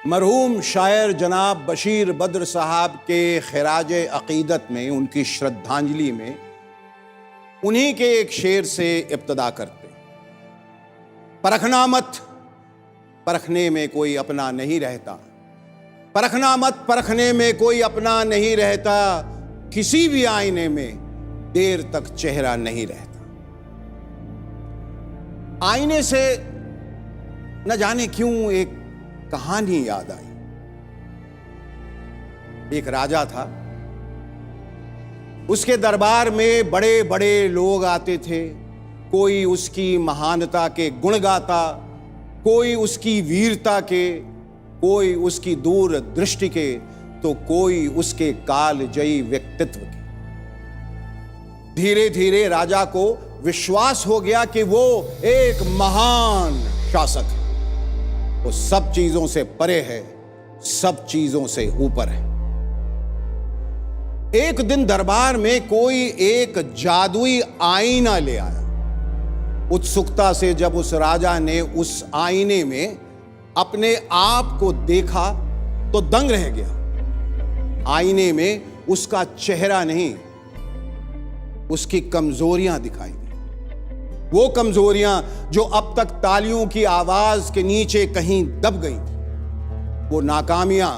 मरहूम शायर जनाब बशीर बद्र साहब के खिराज अकीदत में, उनकी श्रद्धांजलि में उन्हीं के एक शेर से इब्तदा करते। परखना मत, परखने में कोई अपना नहीं रहता। परखना मत, परखने में कोई अपना नहीं रहता। किसी भी आईने में देर तक चेहरा नहीं रहता। आईने से न जाने क्यों एक कहानी याद आई। एक राजा था, उसके दरबार में बड़े बड़े लोग आते थे। कोई उसकी महानता के गुण गाता, कोई उसकी वीरता के, कोई उसकी दूर दृष्टि के, तो कोई उसके कालजयी व्यक्तित्व के। धीरे धीरे राजा को विश्वास हो गया कि वो एक महान शासक है। वो सब चीजों से परे है, सब चीजों से ऊपर है। एक दिन दरबार में कोई एक जादुई आईना ले आया। उत्सुकता से जब उस राजा ने उस आईने में अपने आप को देखा तो दंग रह गया। आईने में उसका चेहरा नहीं, उसकी कमजोरियां दिखाई दी। वो कमजोरियां जो अब तक तालियों की आवाज के नीचे कहीं दब गई थी। वो नाकामियां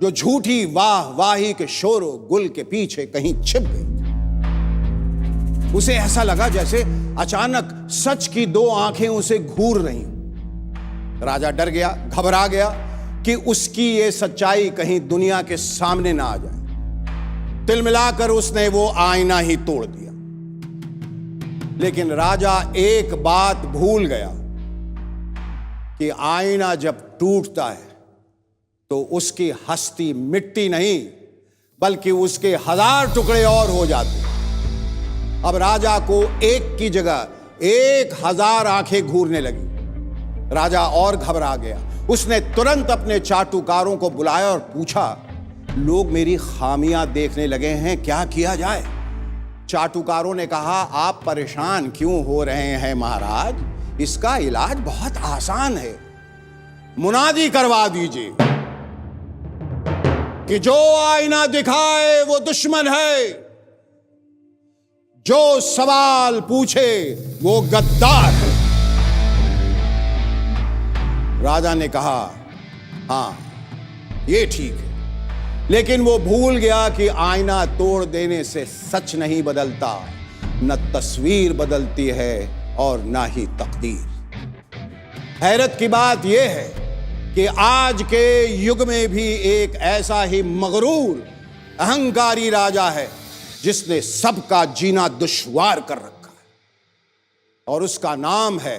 जो झूठी वाह वाही के शोरो गुल के पीछे कहीं छिप गई थी। उसे ऐसा लगा जैसे अचानक सच की दो आंखें उसे घूर रही। राजा डर गया, घबरा गया कि उसकी ये सच्चाई कहीं दुनिया के सामने ना आ जाए। तिलमिलाकर उसने वो आईना ही तोड़ दिया। लेकिन राजा एक बात भूल गया कि आईना जब टूटता है तो उसकी हस्ती मिटती नहीं, बल्कि उसके 1000 टुकड़े और हो जाते। अब राजा को एक की जगह 1000 आंखें घूरने लगी। राजा और घबरा गया। उसने तुरंत अपने चाटुकारों को बुलाया और पूछा, लोग मेरी खामियां देखने लगे हैं, क्या किया जाए? चाटुकारों ने कहा, आप परेशान क्यों हो रहे हैं महाराज? इसका इलाज बहुत आसान है। मुनादी करवा दीजिए कि जो आईना दिखाए वो दुश्मन है, जो सवाल पूछे वो गद्दार है। राजा ने कहा, हां ये ठीक है। लेकिन वो भूल गया कि आईना तोड़ देने से सच नहीं बदलता, न तस्वीर बदलती है और ना ही तकदीर। हैरत की बात यह है कि आज के युग में भी एक ऐसा ही मगरूर अहंकारी राजा है जिसने सबका जीना दुश्वार कर रखा है, और उसका नाम है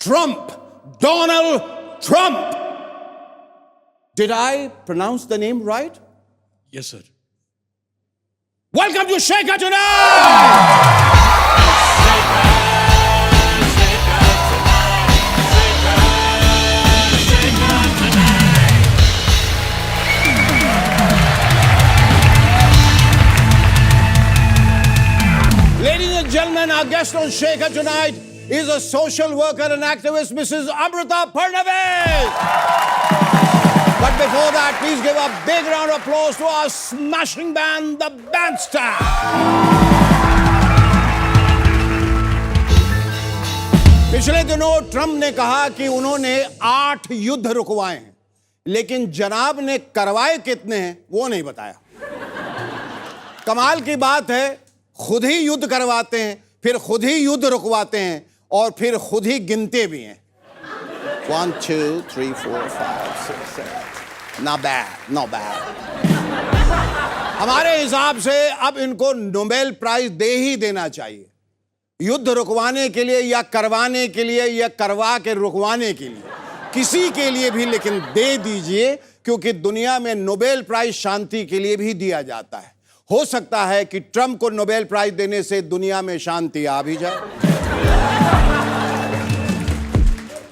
Trump, Donald Trump. Did I pronounce the name right? Yes, sir. Welcome to Shaker Tonight! Ladies and gentlemen, our guest on Shaker Tonight is a social worker and activist, Mrs. Amrita Pharnavis. But before that, please give a big round of applause to our smashing band, the Bandstand. पिछले दिनों Trump ने कहा कि उन्होंने 8 युद्ध रुकवाए हैं, लेकिन जनाब ने करवाए कितने हैं वो नहीं बताया। कमाल की बात है, खुद ही युद्ध करवाते हैं, फिर खुद ही युद्ध रुकवाते हैं, और फिर खुद ही गिनते भी हैं। 1 2 3 4 5 6 7। Not bad, not bad। हमारे हिसाब से अब इनको नोबेल प्राइज दे ही देना चाहिए, युद्ध रुकवाने के लिए या करवाने के लिए या करवा के रुकवाने के लिए, किसी के लिए भी, लेकिन दे दीजिए, क्योंकि दुनिया में नोबेल प्राइज शांति के लिए भी दिया जाता है। हो सकता है कि ट्रंप को नोबेल प्राइज देने से दुनिया में शांति आ भी जाए।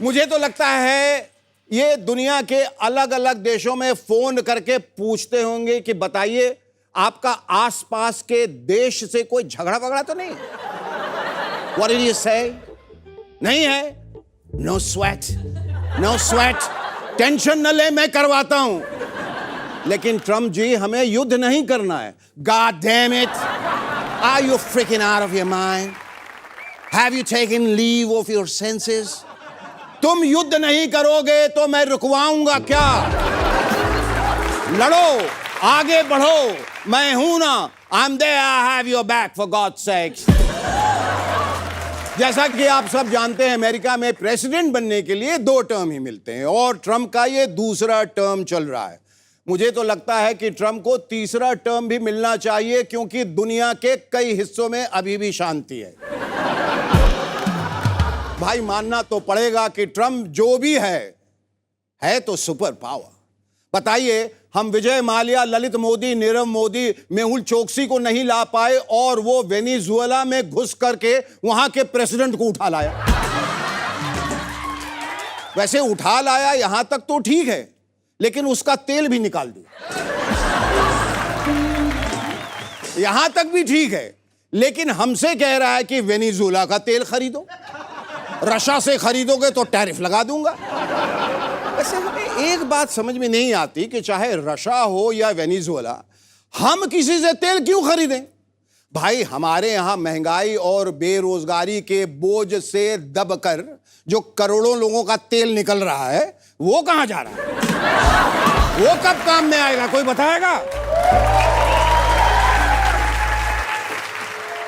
मुझे तो लगता है ये दुनिया के अलग अलग देशों में फोन करके पूछते होंगे कि बताइए आपका आसपास के देश से कोई झगड़ा वगड़ा तो नहीं? What did you say? नहीं है। No sweat, no sweat, tension न ले, मैं करवाता हूं। लेकिन ट्रम्प जी, हमें युद्ध नहीं करना है। God damn it! Are you freaking out of your mind? Have you taken leave of your senses? तुम युद्ध नहीं करोगे तो मैं रुकवाऊंगा क्या? लड़ो, आगे बढ़ो, मैं हूं ना। I'm there, I have your back, for God's sakes. जैसा कि आप सब जानते हैं, अमेरिका में प्रेसिडेंट बनने के लिए 2 टर्म ही मिलते हैं और ट्रम्प का ये दूसरा टर्म चल रहा है। मुझे तो लगता है कि ट्रम्प को तीसरा टर्म भी मिलना चाहिए, क्योंकि दुनिया के कई हिस्सों में अभी भी शांति है। भाई, मानना तो पड़ेगा कि ट्रम्प जो भी है तो सुपर पावर। बताइए, हम विजय माल्या, ललित मोदी, नीरव मोदी, मेहुल चोकसी को नहीं ला पाए और वो वेनेजुएला में घुस करके वहां के प्रेसिडेंट को उठा लाया। वैसे उठा लाया यहां तक तो ठीक है, लेकिन उसका तेल भी निकाल दिया। यहां तक भी ठीक है, लेकिन हमसे कह रहा है कि वेनेजुएला का तेल खरीदो, रशिया से खरीदोगे तो टैरिफ लगा दूंगा। वैसे हमें एक बात समझ में नहीं आती कि चाहे रशिया हो या वेनेजुएला, हम किसी से तेल क्यों खरीदें? भाई, हमारे यहां महंगाई और बेरोजगारी के बोझ से दबकर जो करोड़ों लोगों का तेल निकल रहा है, वो कहां जा रहा है? वो कब काम में आएगा? कोई बताएगा?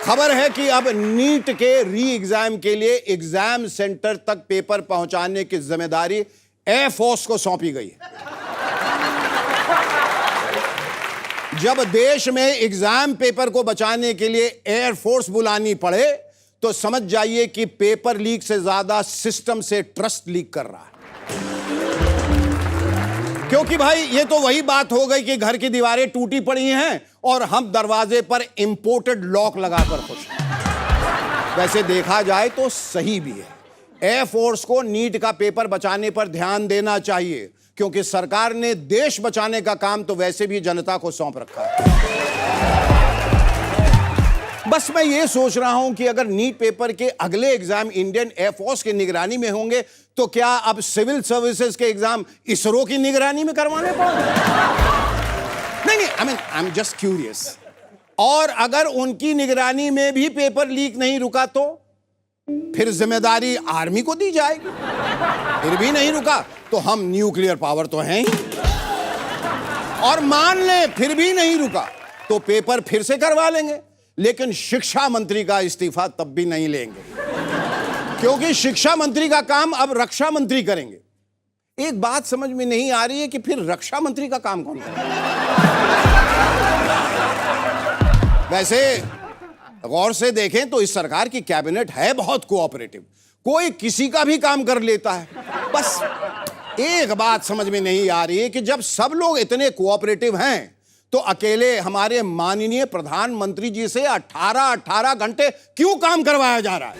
खबर है कि अब नीट के री एग्जाम के लिए एग्जाम सेंटर तक पेपर पहुंचाने की जिम्मेदारी एयरफोर्स को सौंपी गई है। जब देश में एग्जाम पेपर को बचाने के लिए एयरफोर्स बुलानी पड़े, तो समझ जाइए कि पेपर लीक से ज्यादा सिस्टम से ट्रस्ट लीक कर रहा है। क्योंकि भाई, ये तो वही बात हो गई कि घर की दीवारें टूटी पड़ी हैं और हम दरवाजे पर इंपोर्टेड लॉक लगाकर खुश हैं। वैसे देखा जाए तो सही भी है। एयरफोर्स को नीट का पेपर बचाने पर ध्यान देना चाहिए, क्योंकि सरकार ने देश बचाने का काम तो वैसे भी जनता को सौंप रखा है। बस मैं ये सोच रहा हूं कि अगर नीट पेपर के अगले एग्जाम इंडियन एयरफोर्स की निगरानी में होंगे, तो क्या अब सिविल सर्विसेज के एग्जाम इसरो की निगरानी में करवाने पड़ेंगे? नहीं, आई एम जस्ट क्यूरियस। और अगर उनकी निगरानी में भी पेपर लीक नहीं रुका, तो फिर जिम्मेदारी आर्मी को दी जाएगी। फिर भी नहीं रुका तो हम न्यूक्लियर पावर तो हैं ही। और मान ले फिर भी नहीं रुका तो पेपर फिर से करवा लेंगे, लेकिन शिक्षा मंत्री का इस्तीफा तब भी नहीं लेंगे, क्योंकि शिक्षा मंत्री का काम अब रक्षा मंत्री करेंगे। एक बात समझ में नहीं आ रही है कि फिर रक्षा मंत्री का काम कौन करेगा? वैसे गौर से देखें तो इस सरकार की कैबिनेट है बहुत कोऑपरेटिव, कोई किसी का भी काम कर लेता है। बस एक बात समझ में नहीं आ रही है कि जब सब लोग इतने कोऑपरेटिव हैं, तो अकेले हमारे माननीय प्रधानमंत्री जी से 18 घंटे क्यों काम करवाया जा रहा है?